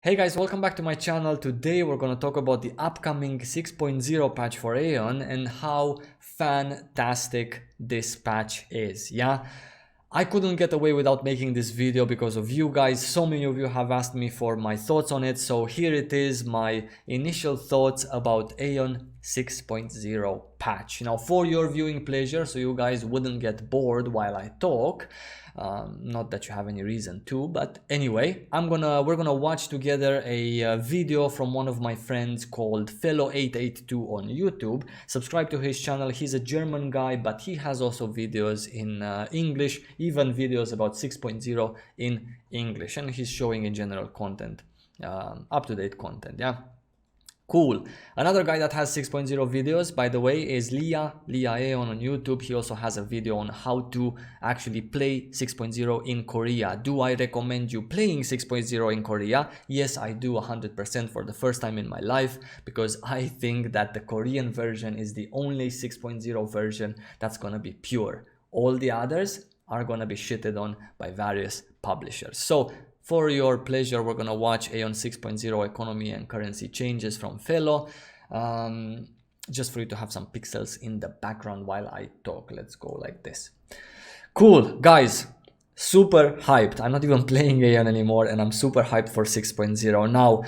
Hey guys, welcome back to my channel. Today we're going to talk about the upcoming 6.0 patch for AION and how fantastic this patch is. Yeah, I couldn't get away without making this video because of you guys. So many of you have asked me for my thoughts on it, so here it is, my initial thoughts about AION 6.0 patch. Now, for your viewing pleasure, so you guys wouldn't get bored while I talk, not that you have any reason to, but anyway, we're gonna watch together a video from one of my friends called Fellow882 on YouTube. Subscribe to his channel. He's a German guy, but he has also videos in English, even videos about 6.0 in English, and he's showing in general content, up-to-date content. Yeah, cool. Another guy that has 6.0 videos, by the way, is Leah AION on YouTube. He also has a video on how to actually play 6.0 in Korea. Do I recommend you playing 6.0 in Korea? Yes, I do, 100% for the first time in my life, because I think that the Korean version is the only 6.0 version that's gonna be pure. All the others are gonna be shitted on by various publishers. So for your pleasure, we're gonna watch AION 6.0 economy and currency changes from Fellow, just for you to have some pixels in the background while I talk. Let's go like this. Cool, guys, super hyped. I'm not even playing AION anymore, and I'm super hyped for 6.0. Now,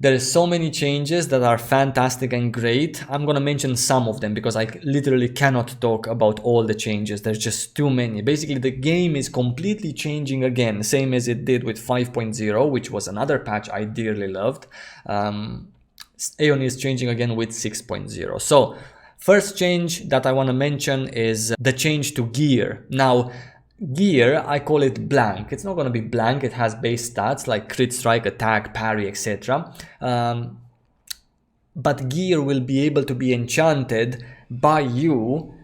there is so many changes that are fantastic and great. I'm gonna mention some of them because I literally cannot talk about all the changes. There's just too many. Basically, the game is completely changing again, same as it did with 5.0, which was another patch I dearly loved. AION is changing again with 6.0. So, first change that I want to mention is the change to gear. Now, gear, I call it blank. It's not going to be blank. It has base stats like crit strike, attack, parry, etc. But gear will be able to be enchanted by you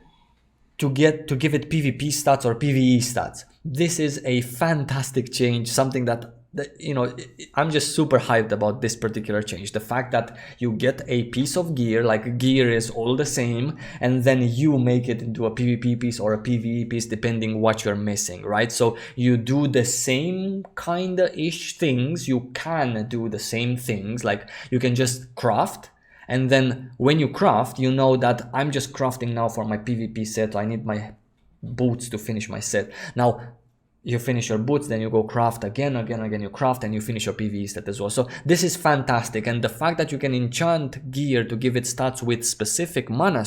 to give it PvP stats or PvE stats. This is a fantastic change, something that you know, I'm just super hyped about this particular change. The fact that you get a piece of gear, like gear is all the same, and then you make it into a PvP piece or a PvE piece depending what you're missing, right? So you do the same kinda-ish things, you can do the same things, like you can just craft, and then when you craft, you know that I'm just crafting now for my PvP set, I need my boots to finish my set. Now, you finish your boots, then you go craft again, you craft, and you finish your PvE stat as well. So this is fantastic, and the fact that you can enchant gear to give it stats with specific mana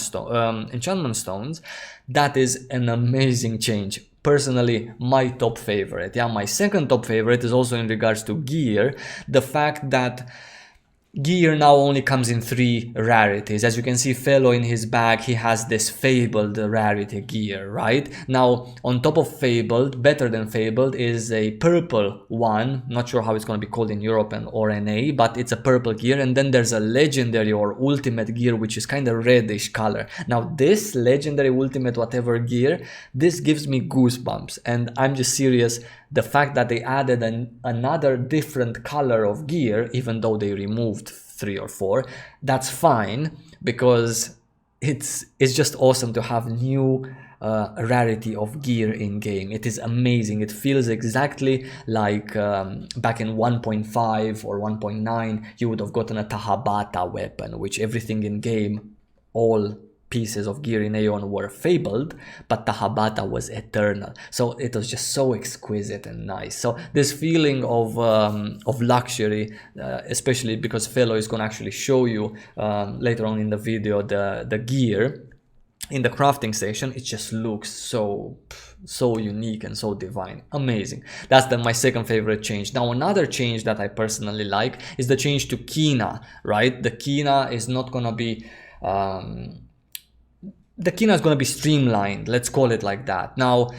enchantment stones, that is an amazing change. Personally, my top favorite. Yeah, my second top favorite is also in regards to gear, the fact that gear now only comes in 3 rarities. As you can see, Fellow in his bag, he has this Fabled rarity gear, right? Now, on top of Fabled, better than Fabled, is a purple one. Not sure how it's going to be called in Europe or NA, but it's a purple gear. And then there's a legendary or ultimate gear, which is kind of reddish color. Now, this legendary ultimate whatever gear, this gives me goosebumps. And I'm just serious. The fact that they added another different color of gear, even though they removed 3 or 4, that's fine, because it's just awesome to have new rarity of gear in game. It is amazing. It feels exactly like back in 1.5 or 1.9, you would have gotten a Tahabata weapon, which everything in game, all pieces of gear in AION were fabled, but Tahabata was eternal. So it was just so exquisite and nice. So this feeling of luxury, especially because Fellow is going to actually show you later on in the video the gear in the crafting station, it just looks so unique and so divine. Amazing. That's my second favorite change. Now, another change that I personally like is the change to Kina, right? The Kina is not going to be the Kina is going to be streamlined, let's call it like that. Now,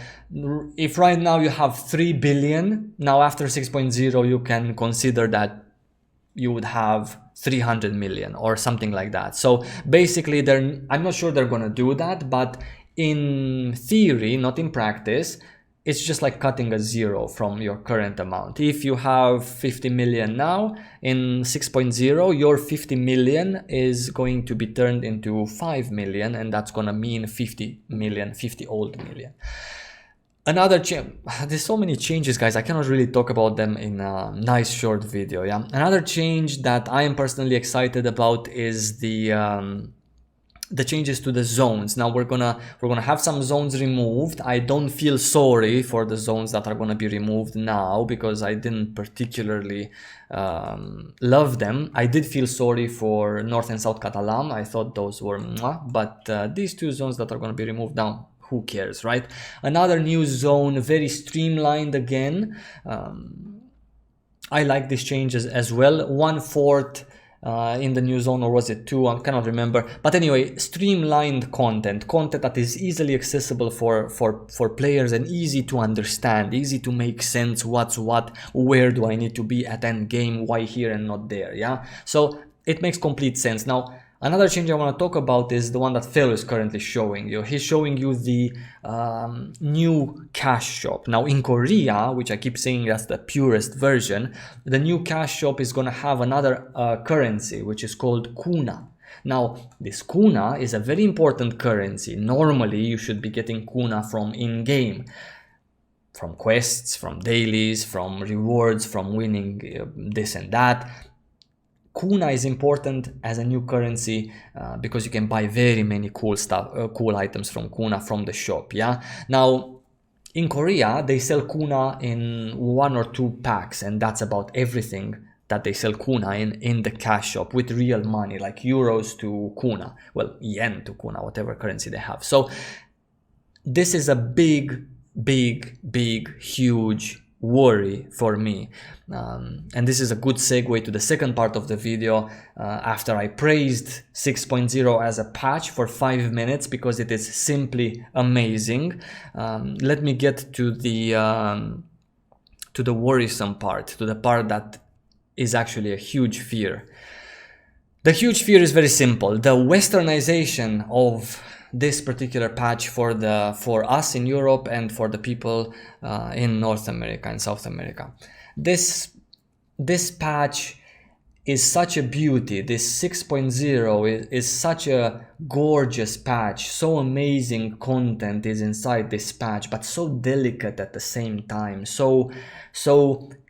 if right now you have 3 billion, now after 6.0 you can consider that you would have 300 million or something like that. So basically, I'm not sure they're going to do that, but in theory, not in practice, it's just like cutting a 0 from your current amount. If you have 50 million now, in 6.0, your 50 million is going to be turned into 5 million, and that's gonna mean 50 million, 50 old million. Another change, there's so many changes, guys, I cannot really talk about them in a nice short video, yeah. Another change that I am personally excited about is the changes to the zones. Now we're gonna have some zones removed. I don't feel sorry for the zones that are gonna be removed now, because I didn't particularly love them. I did feel sorry for North and South Catalan. I thought those were mwah, but these two zones that are gonna be removed now, who cares, right? Another new zone, very streamlined again. I like these changes as well. 1/4 in the new zone, or was it 2? I cannot remember. But anyway, streamlined content that is easily accessible for players and easy to understand, easy to make sense. What's what? Where do I need to be at end game? Why here and not there? Yeah. So it makes complete sense. Now, another change I want to talk about is the one that Phil is currently showing you. He's showing you the new cash shop. Now in Korea, which I keep saying that's the purest version, the new cash shop is going to have another currency, which is called kuna. Now this kuna is a very important currency. Normally you should be getting kuna from in-game, from quests, from dailies, from rewards, from winning this and that. Kuna is important as a new currency because you can buy very many cool stuff, cool items from kuna from the shop. Yeah. Now in Korea they sell kuna in 1 or 2 packs, and that's about everything that they sell kuna in the cash shop, with real money, like euros to kuna, well, yen to kuna, whatever currency they have. So this is a big, huge worry for me, and this is a good segue to the second part of the video. After I praised 6.0 as a patch for 5 minutes because it is simply amazing, let me get to the worrisome part, to the part that is actually a huge fear. The huge fear is very simple: the westernization of this particular patch for us in Europe and for the people in North America and South America. This patch is such a beauty. This 6.0 is such a gorgeous patch. So amazing content is inside this patch, but so delicate at the same time. So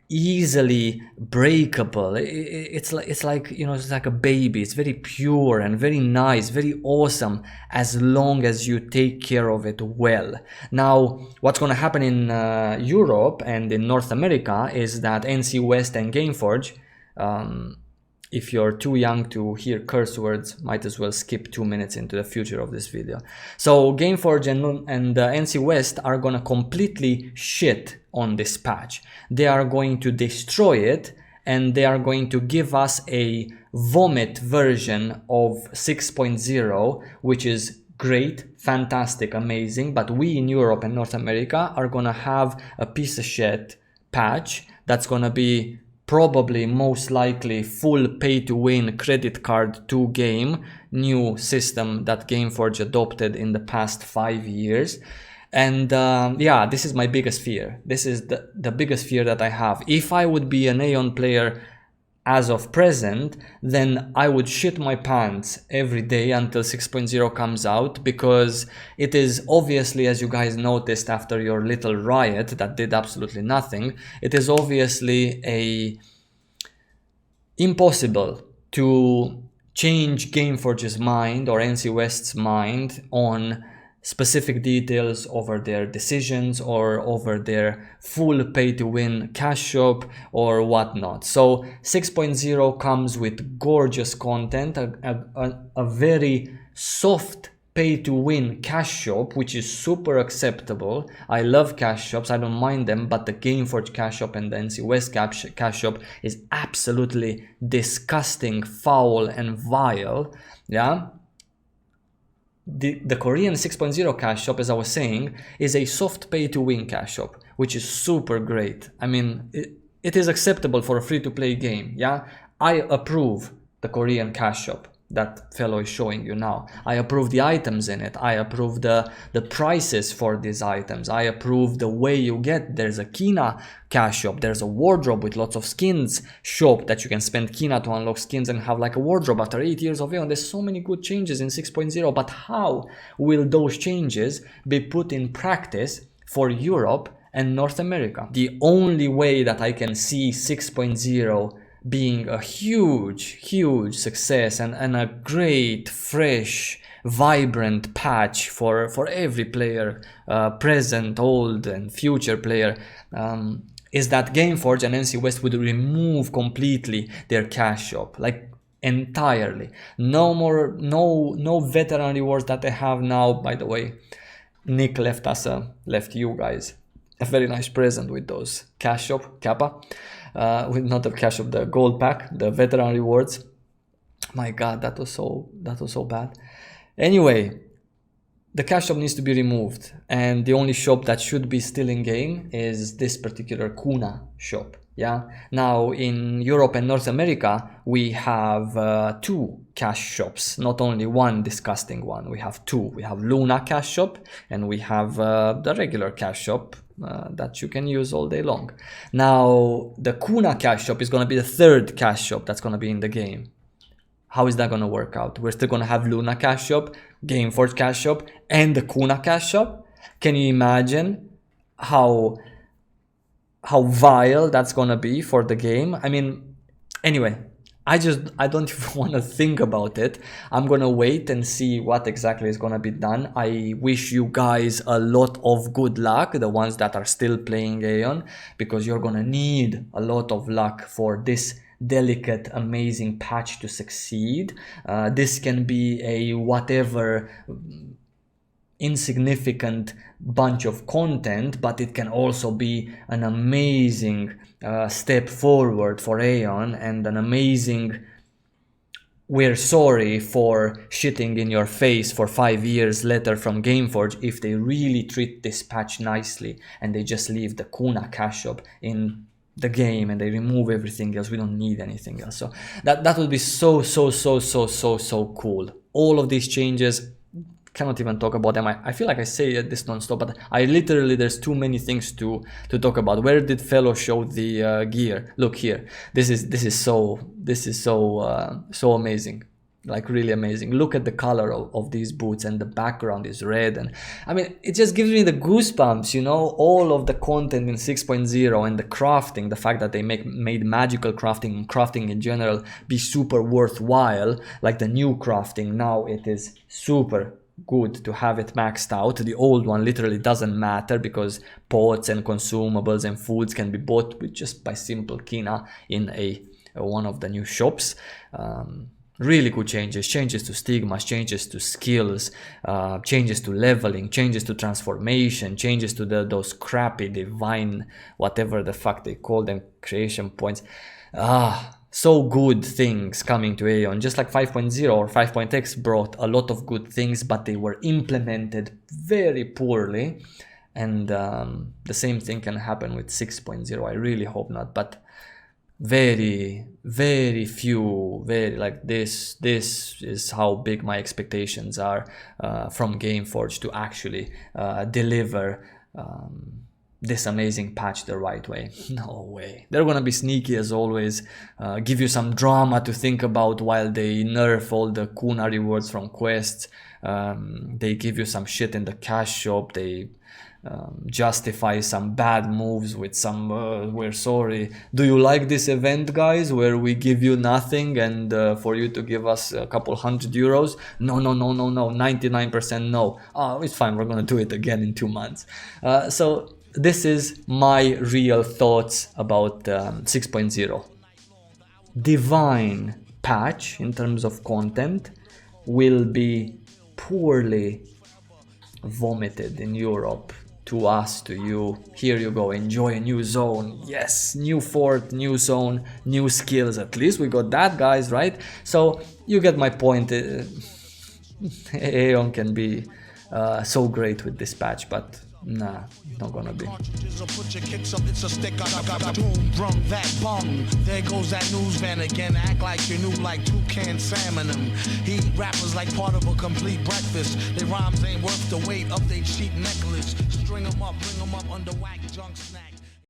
easily breakable. It's like you know, it's like a baby. It's very pure and very nice, very awesome, as long as you take care of it well. Now what's going to happen in Europe and in North America is that NC West and Gameforge, if you're too young to hear curse words, might as well skip 2 minutes into the future of this video. So Gameforge and NC West are gonna completely shit on this patch. They are going to destroy it, and they are going to give us a vomit version of 6.0, which is great, fantastic, amazing, but we in Europe and North America are gonna have a piece of shit patch that's gonna be probably most likely full pay-to-win credit card to game, new system that Gameforge adopted in the past 5 years. And yeah, this is my biggest fear. This is the biggest fear that I have. If I would be an AION player as of present, then I would shit my pants every day until 6.0 comes out, because it is obviously, as you guys noticed after your little riot that did absolutely nothing, it is obviously impossible to change Gameforge's mind or NC West's mind on specific details over their decisions or over their full pay-to-win cash shop or whatnot. So 6.0 comes with gorgeous content, a very soft pay-to-win cash shop, which is super acceptable. I love cash shops, I don't mind them, but the Gameforge cash shop and the NC West cash shop is absolutely disgusting, foul and vile. Yeah. The Korean 6.0 cash shop, as I was saying, is a soft pay-to-win cash shop, which is super great. I mean, it is acceptable for a free-to-play game, yeah? I approve the Korean cash shop that fellow is showing you now. I approve the items in it. I approve the prices for these items. I approve the way you get. There's a Kina cash shop. There's a wardrobe with lots of skins shop that you can spend Kina to unlock skins and have like a wardrobe after 8 years of AION. There's so many good changes in 6.0, but how will those changes be put in practice for Europe and North America. The only way that I can see 6.0 being a huge success and a great, fresh, vibrant patch for every player, present, old, and future player, is that Gameforge and NC West would remove completely their cash shop, like entirely. No more, no veteran rewards that they have now. By the way, Nick left you guys a very nice present with those cash shop Kappa, with not the cash shop, the gold pack, the veteran rewards. My God, that was so bad. Anyway, the cash shop needs to be removed, and the only shop that should be still in game is this particular Kuna shop. Yeah. Now in Europe and North America, we have 2 cash shops, not only one disgusting one. We have 2. We have Luna cash shop, and we have the regular cash shop that you can use all day long. Now the Kuna cash shop is going to be the 3rd cash shop that's going to be in the game. How is that going to work out? We're still going to have Luna cash shop, Gameforge cash shop, and the Kuna cash shop. Can you imagine how vile that's going to be for the game? I mean, anyway, I don't even want to think about it. I'm going to wait and see what exactly is going to be done. I wish you guys a lot of good luck, the ones that are still playing AION, because you're going to need a lot of luck for this delicate, amazing patch to succeed. This can be a whatever insignificant bunch of content, but it can also be an amazing step forward for AION, and an amazing "we're sorry for shitting in your face for 5 years" letter from Gameforge if they really treat this patch nicely and they just leave the Kuna cash shop in the game and they remove everything else. We don't need anything else. So that would be so cool. All of these changes, cannot even talk about them. I feel like I say this non-stop, but I literally, there's too many things to talk about. Where did Fellow show the gear? Look here. This is so amazing. Like really amazing. Look at the color of these boots, and the background is red, and I mean, it just gives me the goosebumps, you know. All of the content in 6.0 and the crafting, the fact that they made magical crafting and crafting in general be super worthwhile, like the new crafting. Now it is super good to have it maxed out. The old one literally doesn't matter, because pots and consumables and foods can be bought with just by simple kina in one of the new shops. Really good changes to stigmas, changes to skills, changes to leveling, changes to transformation, changes to those crappy divine, whatever the fuck they call them, creation points. So good things coming to AION. Just like 5.0 or 5.x brought a lot of good things, but they were implemented very poorly. And the same thing can happen with 6.0. I really hope not, but very few, like this is how big my expectations are from Gameforge to actually deliver this amazing patch the right way. No way. They're gonna be sneaky as always, give you some drama to think about while they nerf all the Kuna rewards from quests. They give you some shit in the cash shop. They justify some bad moves with some "we're sorry. Do you like this event, guys, where we give you nothing and for you to give us a couple €100? No, 99% no. Oh, it's fine, we're gonna do it again in 2 months." So this is my real thoughts about 6.0. Divine patch in terms of content will be poorly vomited in Europe to us, to you. Here you go, enjoy a new zone. Yes, new fort, new zone, new skills. At least we got that, guys, right? So you get my point. AION can be so great with this patch, but nah, not gonna be. There goes that news van again. Act like you knew, like toucan salmon them. Eat rappers like part of a complete breakfast. Their rhymes ain't worth the weight of their cheap necklace. String them up, bring them up under whack junk snack.